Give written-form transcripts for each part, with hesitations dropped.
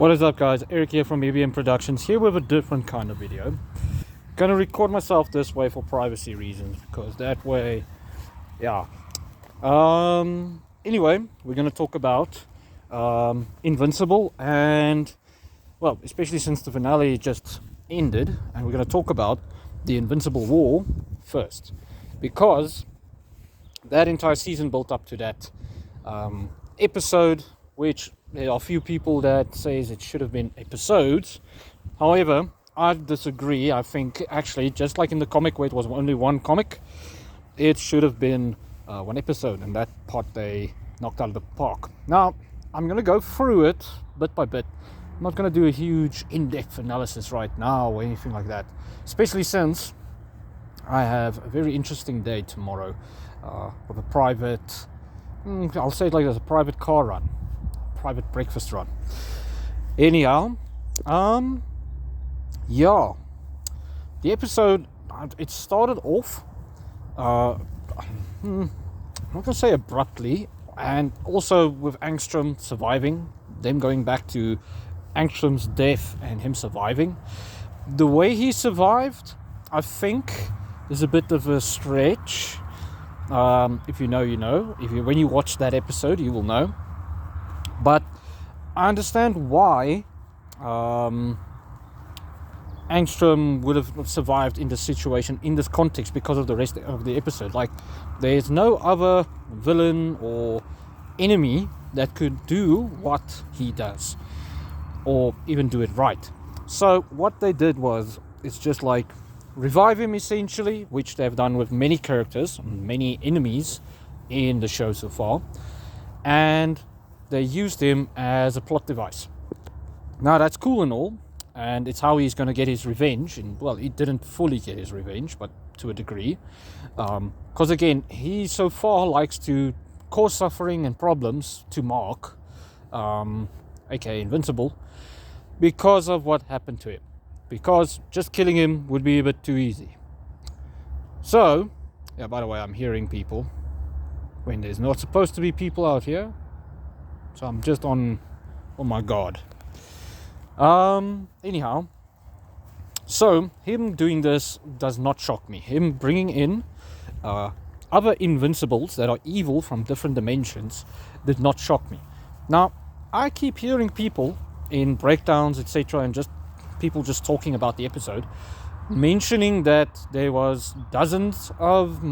What is up, guys? Eric here from EBM Productions, here with a different kind of video. Gonna record myself this way for privacy reasons, because that way, yeah. Anyway, we're gonna talk about Invincible, and well, especially since the finale just ended, and we're gonna talk about the Invincible War first, because that entire season built up to that episode, which there are a few people that says it should have been episodes. However, I disagree. I think actually, just like in the comic where it was only one comic, it should have been one episode, and that part they knocked out of the park. Now, I'm going to go through it bit by bit. I'm not going to do a huge in-depth analysis right now or anything like that, especially since I have a very interesting day tomorrow with a private, I'll say it like this, a private car run, private breakfast run. Anyhow, yeah, the episode, it started off, I'm not going to say abruptly, and also with Angstrom surviving, them going back to Angstrom's death and him surviving. The way he survived, I think, is a bit of a stretch. If you know, you know. When you watch that episode, you will know. But I understand why Angstrom would have survived in this situation, in this context, because of the rest of the episode. Like, there's no other villain or enemy that could do what he does, or even do it right. So what they did was, it's just like revive him essentially, which they've done with many characters, many enemies in the show so far, and they used him as a plot device. Now that's cool and all, and it's how he's going to get his revenge. And well, he didn't fully get his revenge, but to a degree, because again, he so far likes to cause suffering and problems to Mark, aka Invincible, because of what happened to him, because just killing him would be a bit too easy. So yeah, by the way, I'm hearing people when there's not supposed to be people out here, so I'm just on my guard. Anyhow, so him doing this does not shock me. Him bringing in other Invincibles that are evil from different dimensions did not shock me. Now, I keep hearing people in breakdowns, etc., and just people just talking about the episode, mentioning that there was dozens of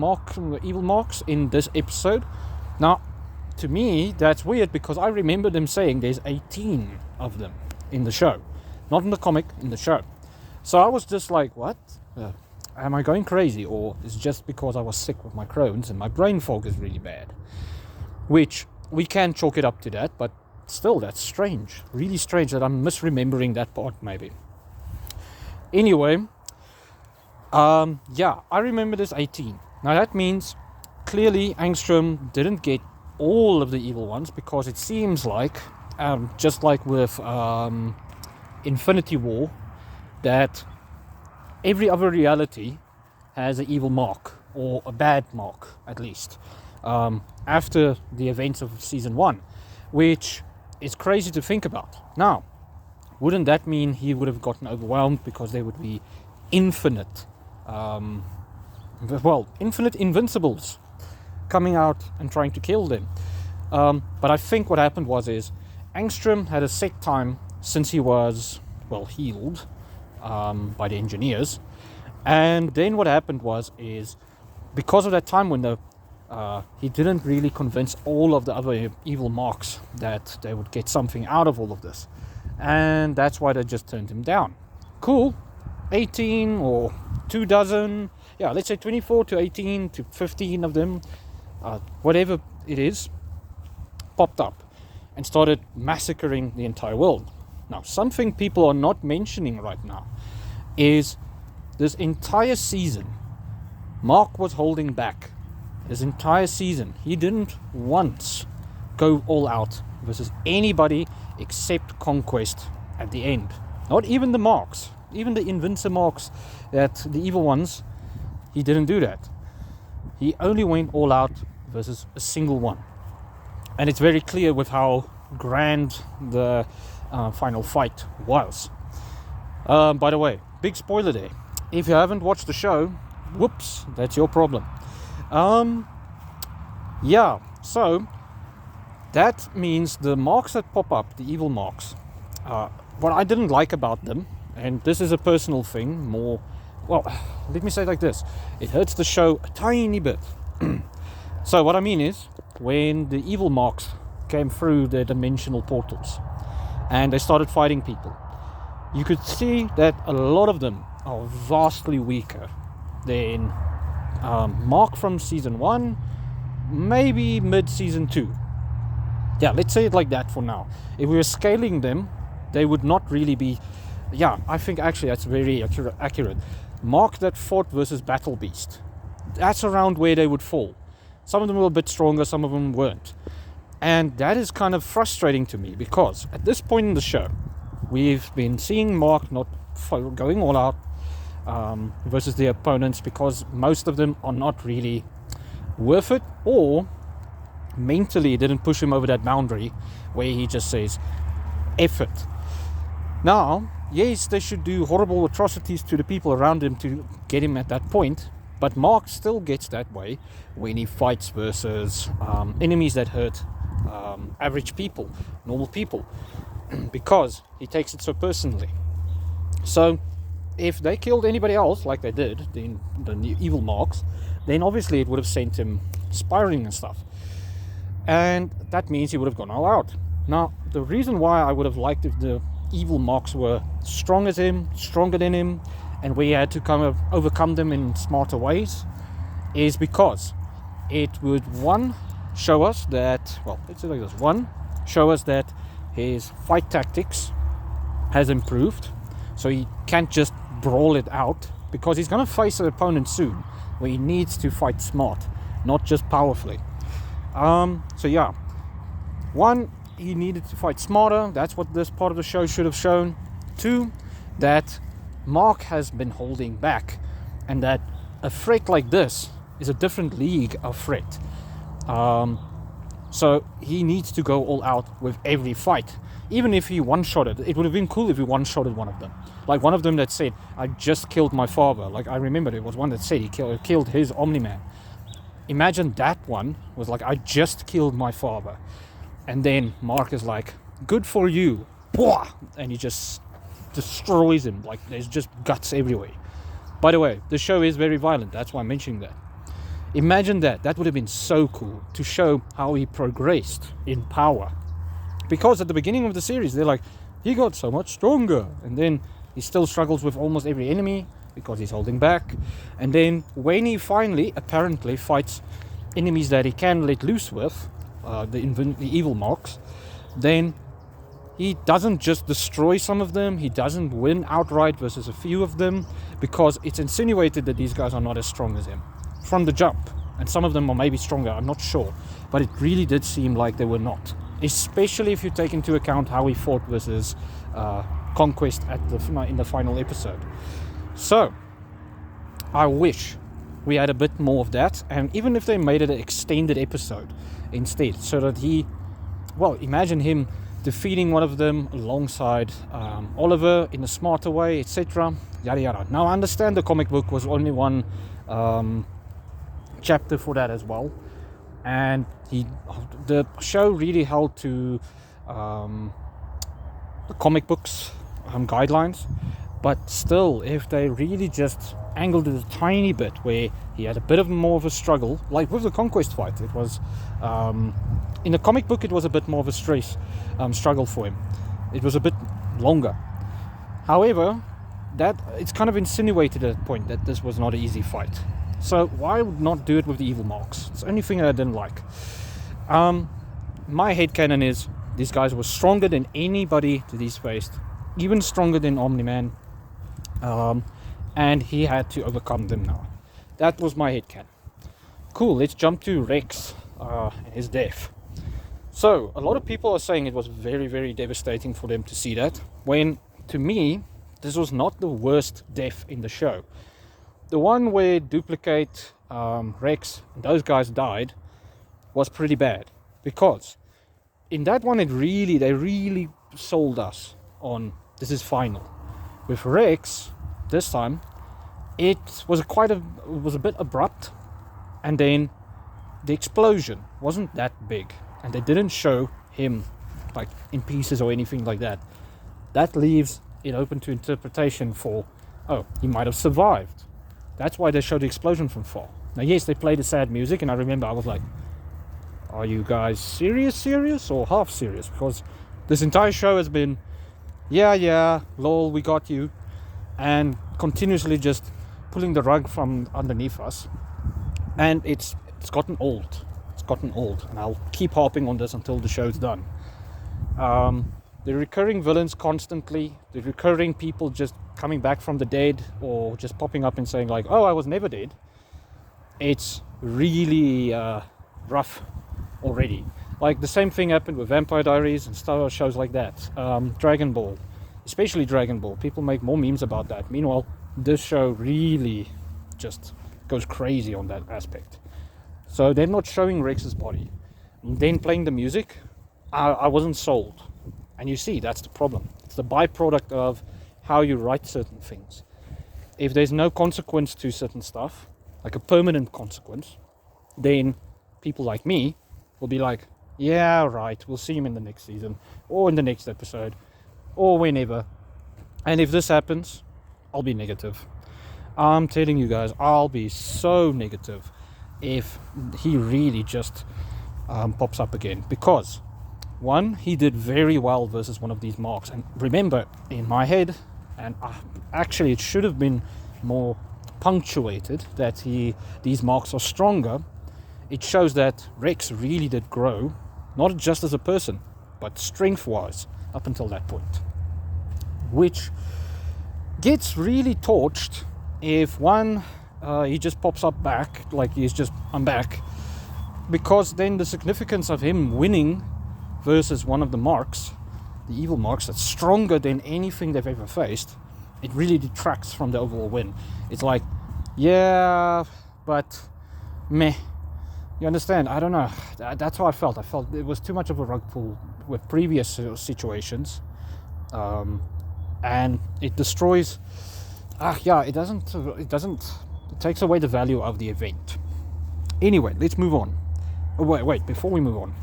evil marks in this episode. Now, to me, that's weird, because I remember them saying there's 18 of them in the show, not in the comic, in the show. So I was just like, what? Am I going crazy, or is it just because I was sick with my Crohn's and my brain fog is really bad? Which we can chalk it up to that, but still, that's strange, really strange that I'm misremembering that part maybe. Anyway, yeah, I remember this 18. Now that means clearly Angstrom didn't get all of the evil ones, because it seems like, just like with Infinity War, that every other reality has an evil mark, or a bad mark at least, after the events of season 1, which is crazy to think about. Now, wouldn't that mean he would have gotten overwhelmed, because there would be infinite Invincibles coming out and trying to kill them? But I think what happened is Angstrom had a set time since he was, well, healed by the engineers, and then what happened is because of that time window, he didn't really convince all of the other evil marks that they would get something out of all of this, and that's why they just turned him down. Cool, 18 or 24, yeah, let's say 24 to 18 to 15 of them, whatever it is, popped up and started massacring the entire world. Now, something people are not mentioning right now is this entire season, Mark was holding back. His entire season, he didn't once go all out versus anybody except Conquest at the end. Not even the marks, even the Invinci marks, that the evil ones, he didn't do that. He only went all out versus a single one. And it's very clear with how grand the final fight was. By the way, big spoiler there. If you haven't watched the show, whoops, that's your problem. Yeah, so that means the marks that pop up, the evil marks, what I didn't like about them, and this is a personal thing, more, well, let me say it like this, it hurts the show a tiny bit. So what I mean is, when the evil marks came through the dimensional portals and they started fighting people, you could see that a lot of them are vastly weaker than Mark from season 1, maybe mid-season 2. Yeah, let's say it like that for now. If we were scaling them, they would not really be... Yeah, I think actually that's very accurate. Mark that fought versus Battle Beast, that's around where they would fall. Some of them were a bit stronger, some of them weren't. And that is kind of frustrating to me, because at this point in the show, we've been seeing Mark not going all out versus the opponents, because most of them are not really worth it, or mentally didn't push him over that boundary where he just says, F it. Now, yes, they should do horrible atrocities to the people around him to get him at that point, but Mark still gets that way when he fights versus enemies that hurt average people, normal people, because he takes it so personally. So if they killed anybody else like they did, the evil marks, then obviously it would have sent him spiraling and stuff, and that means he would have gone all out. Now, the reason why I would have liked if the evil marks were stronger than him, and we had to kind of overcome them in smarter ways, is because it would, one, show us that, well, let's say like this, one, show us that his fight tactics has improved, so he can't just brawl it out, because he's going to face an opponent soon where he needs to fight smart, not just powerfully. So yeah, one, he needed to fight smarter. That's what this part of the show should have shown. Two, that Mark has been holding back, and that a threat like this is a different league of threat. So he needs to go all out with every fight. Even if he one-shotted, it would have been cool if he one-shotted one of them. Like one of them that said, I just killed my father. Like I remember there was one that said he killed his Omni-Man. Imagine that one was like, I just killed my father. And then Mark is like, good for you. And he just destroys him. Like there's just guts everywhere. By the way, the show is very violent. That's why I'm mentioning that. Imagine that. That would have been so cool to show how he progressed in power. Because at the beginning of the series, they're like, he got so much stronger. And then he still struggles with almost every enemy because he's holding back. And then when he finally, apparently, fights enemies that he can let loose with, the evil marks, then he doesn't just destroy some of them, he doesn't win outright versus a few of them, because it's insinuated that these guys are not as strong as him from the jump, and some of them are maybe stronger, I'm not sure, but it really did seem like they were not, especially if you take into account how he fought versus Conquest in the final episode. So I wish we had a bit more of that, and even if they made it an extended episode instead, so that he, well, imagine him defeating one of them alongside Oliver in a smarter way, etc. Yada yada. Now I understand the comic book was only one chapter for that as well, and the show really held to the comic books guidelines, but still, if they really just angled it a tiny bit where he had a bit of more of a struggle, like with the Conquest fight, it was in the comic book it was a bit more of a struggle for him. It was a bit longer. However, that it's kind of insinuated at that point that this was not an easy fight. So why not do it with the evil marks? It's the only thing that I didn't like. My headcanon is these guys were stronger than anybody that he's faced, even stronger than Omni-Man, and he had to overcome them now. That was my headcanon. Cool, let's jump to Rex and his death. So, a lot of people are saying it was very, very devastating for them to see that, when, to me, this was not the worst death in the show. The one where Duplicate, Rex, and those guys died was pretty bad, because in that one they really sold us on this is final. With Rex, this time, it was a bit abrupt, and then the explosion wasn't that big, and they didn't show him like in pieces or anything like that. That leaves it open to interpretation for, oh, he might have survived. That's why they showed the explosion from far. Now, yes, they played the sad music, and I remember I was like, are you guys serious or half serious? Because this entire show has been, yeah, lol, we got you, and continuously just pulling the rug from underneath us. And it's gotten old. It's gotten old, and I'll keep harping on this until the show's done. The recurring villains constantly, the recurring people just coming back from the dead or just popping up and saying like, oh, I was never dead. It's really rough already. Like the same thing happened with Vampire Diaries and Star Wars shows like that. Dragon Ball, especially Dragon Ball. People make more memes about that. Meanwhile, this show really just goes crazy on that aspect. So they're not showing Rex's body. And then playing the music, I wasn't sold. And you see, that's the problem. It's the byproduct of how you write certain things. If there's no consequence to certain stuff, like a permanent consequence, then people like me will be like, yeah, right, we'll see him in the next season, or in the next episode, or whenever. And if this happens, I'll be negative. I'm telling you guys, I'll be so negative if he really just pops up again. Because, one, he did very well versus one of these marks. And remember, in my head, and actually it should have been more punctuated that these marks are stronger. It shows that Rex really did grow, not just as a person, but strength-wise up until that point. Which gets really torched if one, he just pops up back, like I'm back, because then the significance of him winning versus one of the marks, the evil marks, that's stronger than anything they've ever faced, it really detracts from the overall win. It's like, yeah, but meh. You understand? I don't know. That's how I felt. I felt it was too much of a rug pull with previous situations, and it destroys. It doesn't. It takes away the value of the event. Anyway, let's move on. Oh, wait. Before we move on,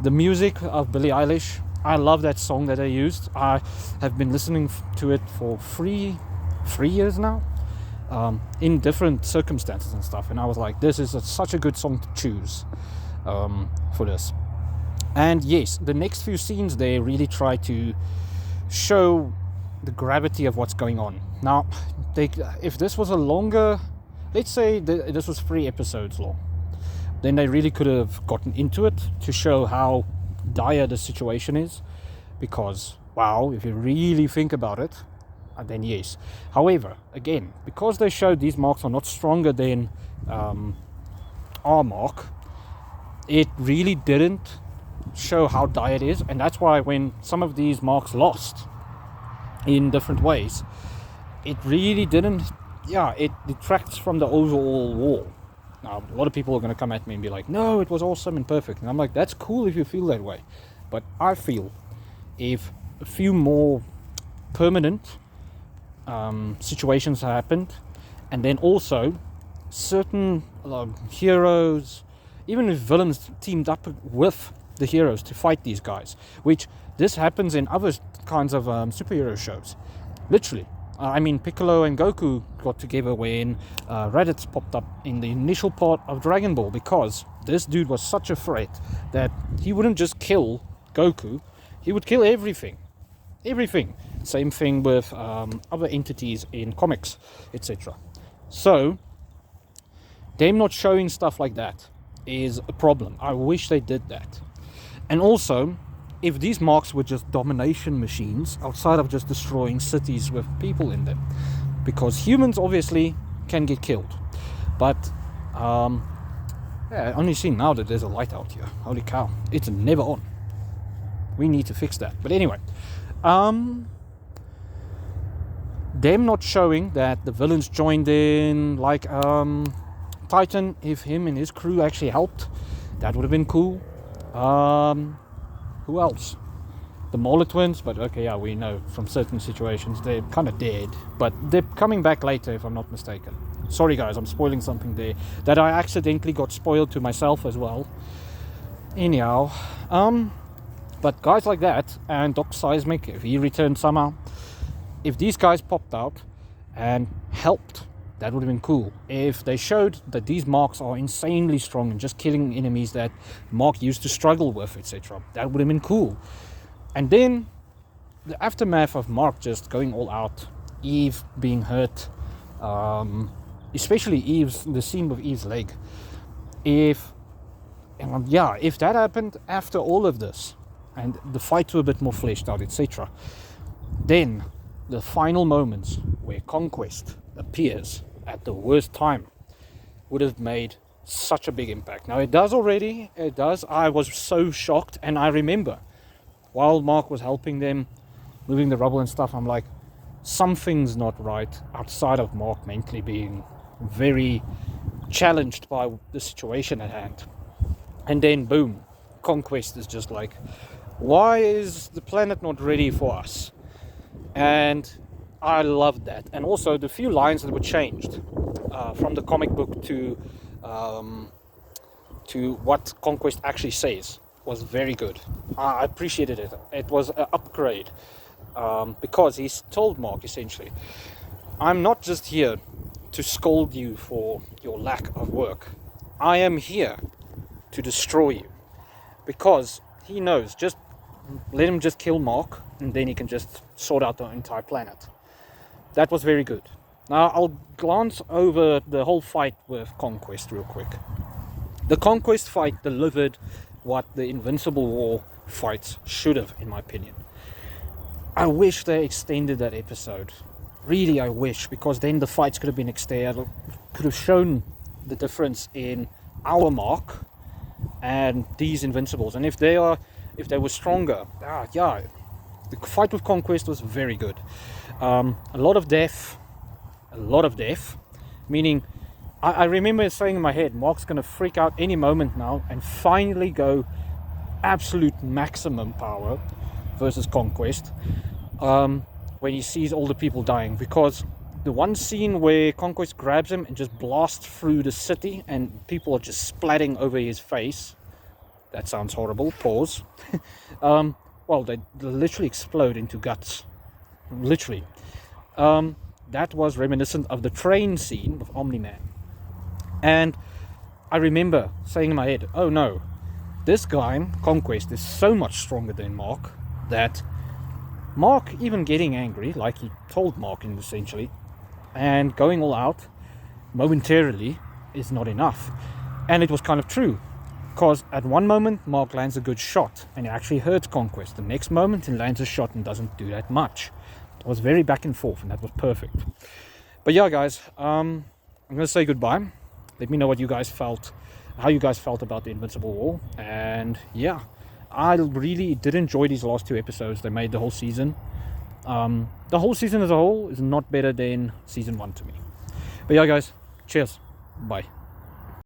the music of Billie Eilish. I love that song that they used. I have been listening to it for three years now. In different circumstances and stuff, and I was like, this is such a good song to choose for this. And yes, the next few scenes they really try to show the gravity of what's going on. Now, if this was a longer, let's say this was 3 episodes long, then they really could have gotten into it to show how dire the situation is, because wow, if you really think about it, then yes. However, again, because they showed these marks are not stronger than our mark, it really didn't show how dire it is, and that's why when some of these marks lost in different ways, it really didn't, it detracts from the overall war. Now, a lot of people are going to come at me and be like, no, it was awesome and perfect, and I'm like, that's cool if you feel that way, but I feel if a few more permanent situations happened, and then also certain heroes, even if villains teamed up with the heroes to fight these guys, which this happens in other kinds of superhero shows. Literally, Piccolo and Goku got together when Raditz popped up in the initial part of Dragon Ball, because this dude was such a threat that he wouldn't just kill Goku, he would kill everything. Same thing with other entities in comics, etc. So them not showing stuff like that is a problem. I wish they did that. And also, if these marks were just domination machines outside of just destroying cities with people in them, because humans obviously can get killed, but I only see now that there's a light out here. Holy cow, it's never on. We need to fix that. But anyway, them not showing that the villains joined in, like Titan, if him and his crew actually helped, that would have been cool. Who else? the Mauler twins, but okay, yeah, we know from certain situations they're kind of dead, but they're coming back later if I'm not mistaken. Sorry guys, I'm spoiling something there that I accidentally got spoiled to myself as well. Anyhow, but guys like that, and Doc Seismic, if he returned somehow, if these guys popped out and helped, that would have been cool. If they showed that these marks are insanely strong and just killing enemies that Mark used to struggle with, etc., that would have been cool. And then the aftermath of Mark just going all out, Eve being hurt, especially the scene with Eve's leg. If that happened after all of this, and the fights were a bit more fleshed out, etc., then the final moments where Conquest appears at the worst time would have made such a big impact. Now it does. I was so shocked, and I remember while Mark was helping them, moving the rubble and stuff, I'm like, something's not right outside of Mark mentally being very challenged by the situation at hand. And then boom, Conquest is just like, why is the planet not ready for us? And I loved that. And also the few lines that were changed from the comic book to what Conquest actually says was very good. I appreciated it. It was an upgrade because he's told Mark essentially, I'm not just here to scold you for your lack of work. I am here to destroy you, because he knows, just let him just kill Mark and then he can just sort out the entire planet. That was very good. Now I'll glance over the whole fight with Conquest real quick. The Conquest fight delivered what the Invincible War fights should have, in my opinion. I wish they extended that episode. Really, I wish, because then the fights could have been extended, could have shown the difference in our Mark and these Invincibles. And if they were stronger, the fight with Conquest was very good. A lot of death, meaning I remember saying in my head, Mark's going to freak out any moment now and finally go absolute maximum power versus Conquest when he sees all the people dying. Because the one scene where Conquest grabs him and just blasts through the city and people are just splatting over his face, that sounds horrible, pause. Well, they literally explode into guts, literally. That was reminiscent of the train scene with Omni-Man. And I remember saying in my head, oh no, this guy, Conquest, is so much stronger than Mark that Mark even getting angry, like he told Mark essentially, and going all out momentarily is not enough. And it was kind of true, because at one moment Mark lands a good shot and it actually hurts Conquest. The next moment he lands a shot and doesn't do that much. It was very back and forth, and that was perfect. But yeah, guys, I'm going to say goodbye. Let me know what you guys felt, how you guys felt about the Invincible War. And yeah, I really did enjoy these last 2 episodes. They made the whole season. The whole season as a whole is not better than season 1 to me. But yeah, guys, cheers. Bye.